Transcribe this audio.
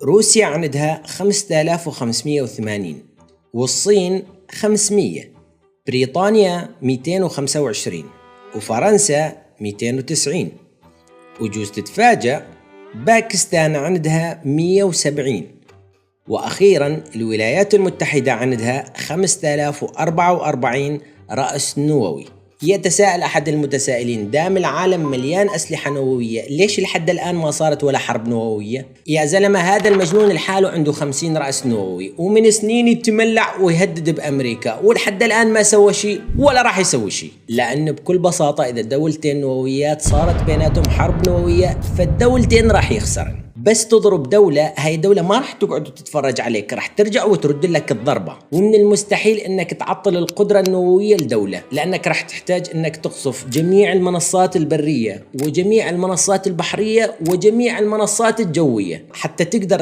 روسيا عندها 5580، والصين 500، بريطانيا 225، وفرنسا 290. وجوز تتفاجأ باكستان عندها 170. وأخيرا الولايات المتحدة عندها 5044 رأس نووي. يتساءل أحد المتسائلين، دام العالم مليان أسلحة نووية ليش لحد الآن ما صارت ولا حرب نووية؟ يا زلمة، هذا المجنون الحاله عنده 50 رأس نووي ومن سنين يتملع ويهدد بأمريكا، ولحد الآن ما سوى شيء ولا راح يسوي شيء. لأن بكل بساطة إذا دولتين نوويات صارت بيناتهم حرب نووية فالدولتين راح يخسرن. بس تضرب دولة، هاي الدولة ما راح تقعد وتتفرج عليك، راح ترجع وترد لك الضربة. ومن المستحيل انك تعطل القدرة النووية لدولة، لانك راح تحتاج انك تقصف جميع المنصات البرية وجميع المنصات البحرية وجميع المنصات الجوية حتى تقدر